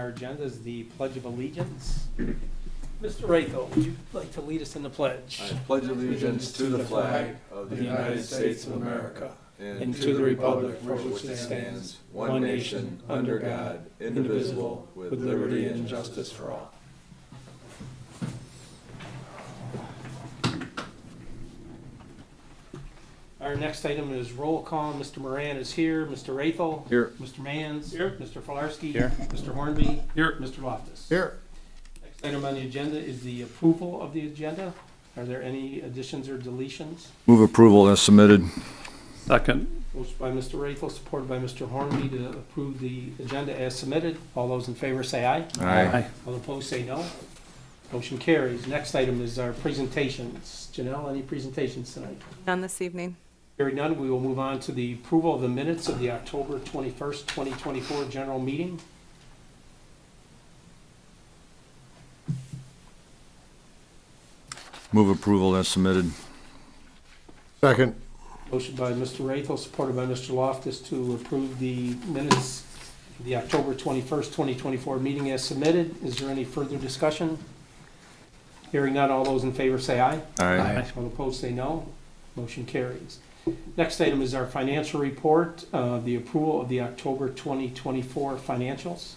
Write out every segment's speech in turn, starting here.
our agenda is the Pledge of Allegiance. Mr. Raythel, would you like to lead us in the pledge? I pledge allegiance to the flag of the United States of America and to the republic for which it stands, one nation, under God, indivisible, with liberty and justice for all. Our next item is roll call. Mr. Moran is here. Mr. Raythel? Here. Mr. Mans? Here. Mr. Filarski? Here. Mr. Hornby? Here. Mr. Loftus? Here. Next item on the agenda is the approval of the agenda. Are there any additions or deletions? Move approval as submitted. Second. Motion by Mr. Raythel, supported by Mr. Hornby to approve the agenda as submitted. All those in favor say aye. Aye. All opposed say no. Motion carries. Next item is our presentations. Janelle, any presentations tonight? None this evening. Hearing none, we will move on to the approval of the minutes of the October 21st, 2024 general meeting. Move approval as submitted. Second. Motion by Mr. Raythel, supported by Mr. Loftus to approve the minutes of the October 21st, 2024 meeting as submitted. Is there any further discussion? Hearing none, all those in favor say aye. Aye. All opposed say no. Motion carries. Next item is our financial report, the approval of the October 2024 financials.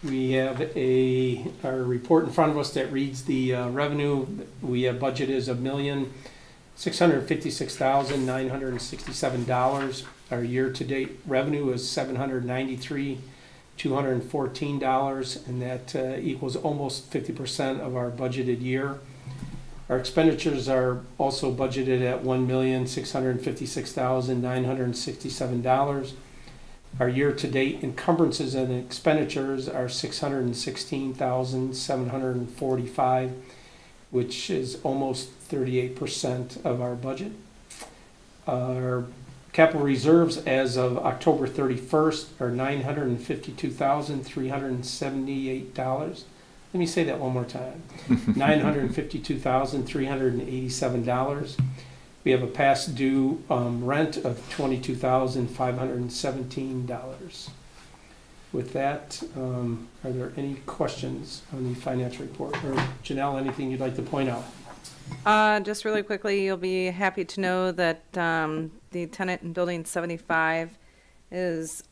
We have our report in front of us that reads the revenue. We have budget is $1,656,967. Our year-to-date revenue is $793,214, and that equals almost 50% of our budgeted year. Our expenditures are also budgeted at $1,656,967. Our year-to-date encumbrances and expenditures are $616,745, which is almost 38% of our budget. Our capital reserves as of October 31st are $952,378. Let me say that one more time. $952,387. We have a past due rent of $22,517. With that, are there any questions on the financial report? Or Janelle, anything you'd like to point out? Just really quickly, you'll be happy to know that the tenant in building 75 is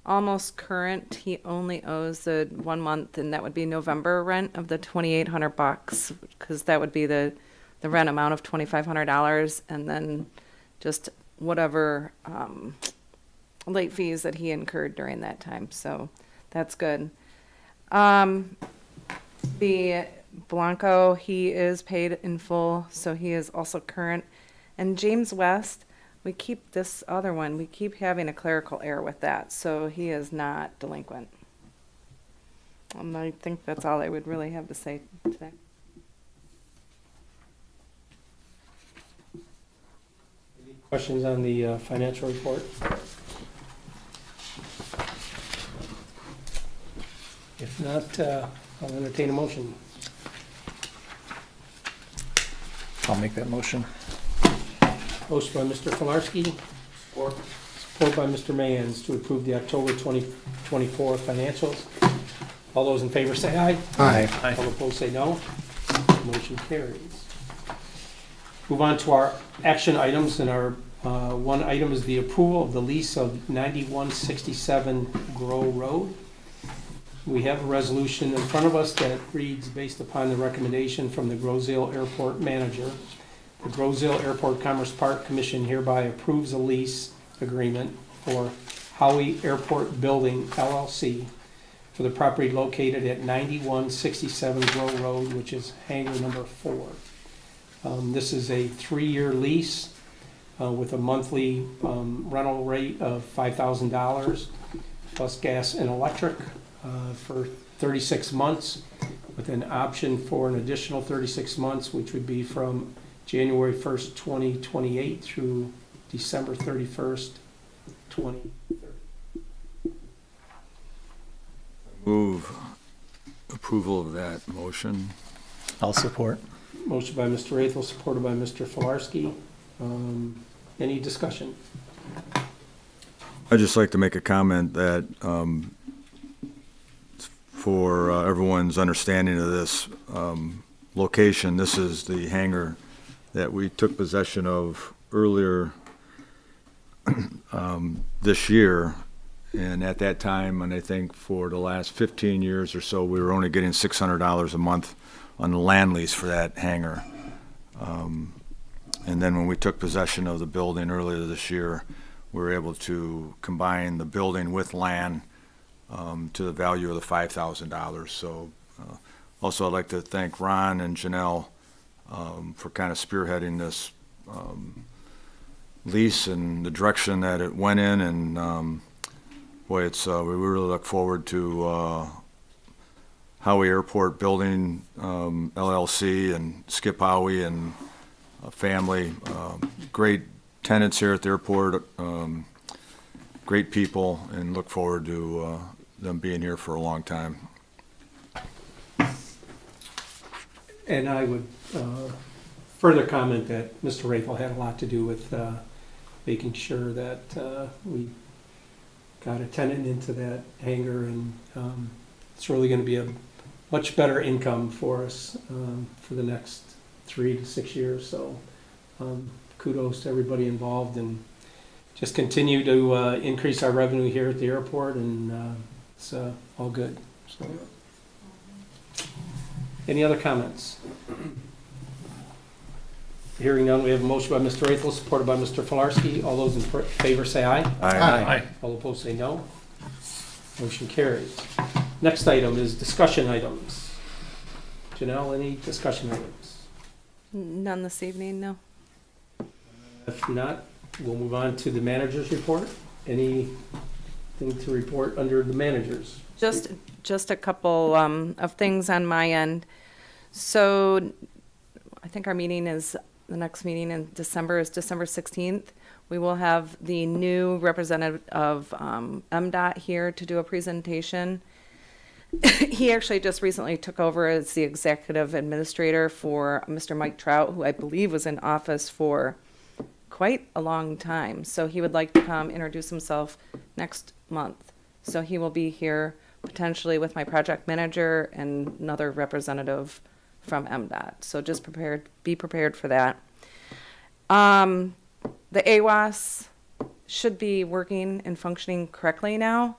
almost current. He only owes the 1 month, and that would be November rent of the $2,800, because that would be the rent amount of $2,500, and then just whatever late fees that he incurred during that time. So that's good. The Blanco, he is paid in full, so he is also current. And James West, we keep this other one, we keep having a clerical error with that, so he is not delinquent. I think that's all I would really have to say today. Any questions on the financial report? If not, I'll entertain a motion. I'll make that motion. Motion by Mr. Filarski. Support by Mr. Mans to approve the October 2024 financials. All those in favor say aye. Aye. All opposed say no. Motion carries. Move on to our action items, and our one item is the approval of the lease of 9167 Groh Road. We have a resolution in front of us that reads, based upon the recommendation from the Groh Airport manager, the Groh Airport Commerce Park Commission hereby approves a lease agreement for Howie Airport Building LLC for the property located at 9167 Groh Road, which is hangar number 4. This is a 3-year lease with a monthly rental rate of $5,000 plus gas and electric for 36 months, with an option for an additional 36 months, which would be from January 1st, 2028 through December 31st, 2030. Move approval of that motion. I'll support. Motion by Mr. Raythel, supported by Mr. Filarski. Any discussion? I'd just like to make a comment that for everyone's understanding of this location, this is the hangar that we took possession of earlier this year. And at that time, and I think for the last 15 years or so, we were only getting $600 a month on the land lease for that hangar. And then when we took possession of the building earlier this year, we were able to combine the building with land to the value of the $5,000. So also I'd like to thank Ron and Janelle for kind of spearheading this lease and the direction that it went in. And boy, it's we really look forward to Howie Airport Building LLC and Skip Howie and family. Great tenants here at the airport, great people, and look forward to them being here for a long time. And I would further comment that Mr. Rafel had a lot to do with making sure that we got a tenant into that hangar, and it's really going to be a much better income for us for the next 3 to 6 years. So kudos to everybody involved, and just continue to increase our revenue here at the airport, and it's all good. So, any other comments? Hearing none, we have a motion by Mr. Rafel, supported by Mr. Filarski. All those in favor say aye. Aye. All opposed say no. Motion carries. Next item is discussion items. Janelle, any discussion items? None this evening, no. If not, we'll move on to the manager's report. Anything to report under the manager's? Just a couple of things on my end. So I think our meeting is, the next meeting in December is December 16th. We will have the new representative of MDOT here to do a presentation. He actually just recently took over as the executive administrator for Mr. Mike Trout, who I believe was in office for quite a long time. So he would like to come introduce himself next month. So he will be here potentially with my project manager and another representative from MDOT. So just be prepared for that. The AWAS should be working and functioning correctly now.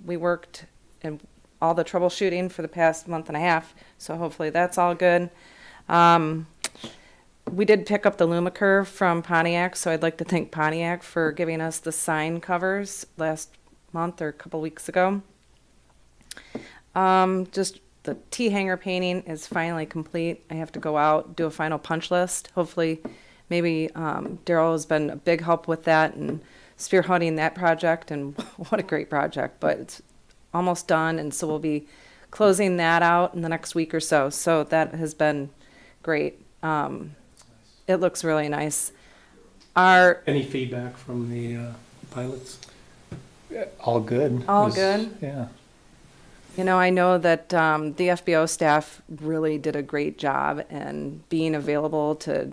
We worked in all the troubleshooting for the past month and a half, so hopefully that's all good. We did pick up the Lumicurve from Pontiac, so I'd like to thank Pontiac for giving us the sign covers last month or a couple weeks ago. Just the T-hanger painting is finally complete. I have to go out, do a final punch list. Hopefully, maybe Daryl has been a big help with that and spearheading that project, and what a great project. But it's almost done, and so we'll be closing that out in the next week or so. So that has been great. It looks really nice. Any feedback from the pilots? All good. All good? Yeah. You know, I know that the FBO staff really did a great job in being available to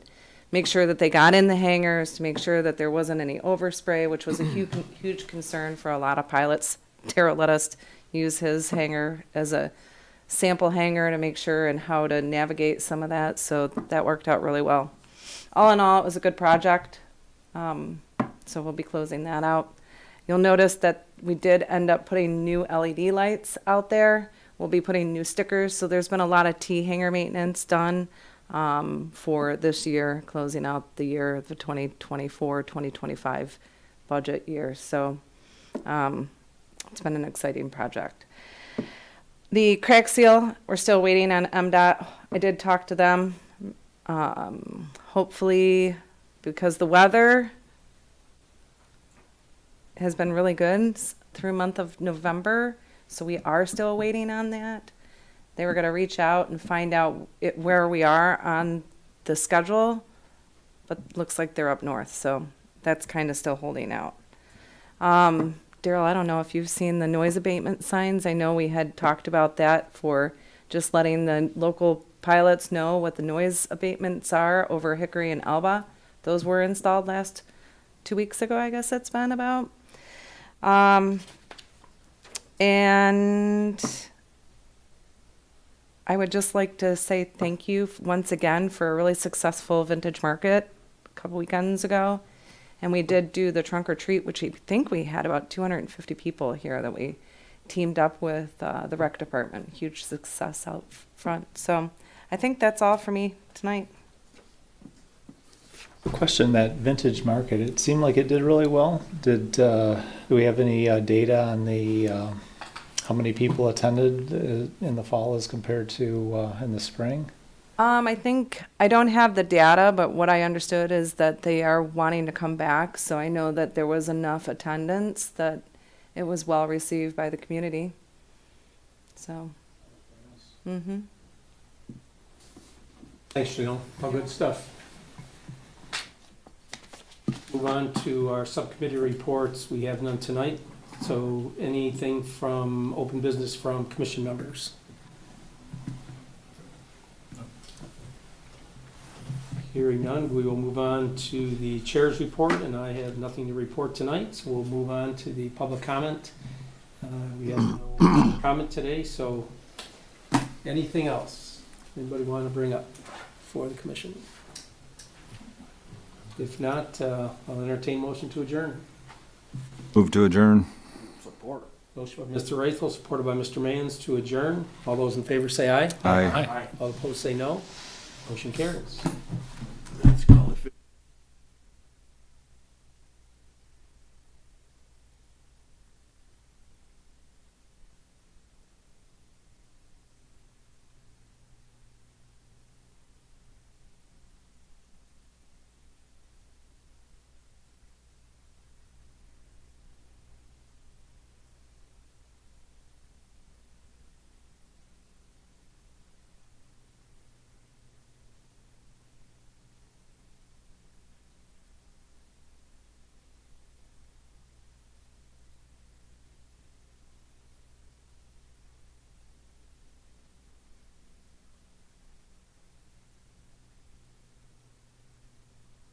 make sure that they got in the hangars, to make sure that there wasn't any overspray, which was a huge concern for a lot of pilots. Daryl let us use his hangar as a sample hangar to make sure and how to navigate some of that, so that worked out really well. All in all, it was a good project, so we'll be closing that out. You'll notice that we did end up putting new LED lights out there. We'll be putting new stickers, so there's been a lot of T-hanger maintenance done for this year, closing out the year, the 2024-2025 budget year. So it's been an exciting project. The crack seal, we're still waiting on MDOT. I did talk to them. Hopefully, because the weather has been really good through month of November, so we are still waiting on that. They were going to reach out and find out where we are on the schedule, but looks like they're up north, so that's kind of still holding out. Daryl, I don't know if you've seen the noise abatement signs. I know we had talked about that for just letting the local pilots know what the noise abatements are over Hickory and Alba. those were installed last 2 weeks ago, I guess it's been about. And I would just like to say thank you once again for a really successful vintage market a couple weekends ago. And we did do the trunk or treat, which I think we had about 250 people here that we teamed up with the rec department. Huge success out front. So I think that's all for me tonight. Question, that vintage market, it seemed like it did really well. Do we have any data on the how many people attended in the fall as compared to in the spring? I think I don't have the data, but what I understood is that they are wanting to come back. So I know that there was enough attendance that it was well received by the community. So, Thanks, Janelle. All good stuff. Move on to our subcommittee reports. We have none tonight. So anything from open business from commission members? Hearing none, we will move on to the chair's report, and I have nothing to report tonight, so we'll move on to the public comment. We have no comment today, so anything else anybody want to bring up for the commission? If not, I'll entertain motion to adjourn. Move to adjourn. Motion by Mr. Raithel, supported by Mr. Mans to adjourn. All those in favor say aye. Aye. All opposed say no. Motion carries.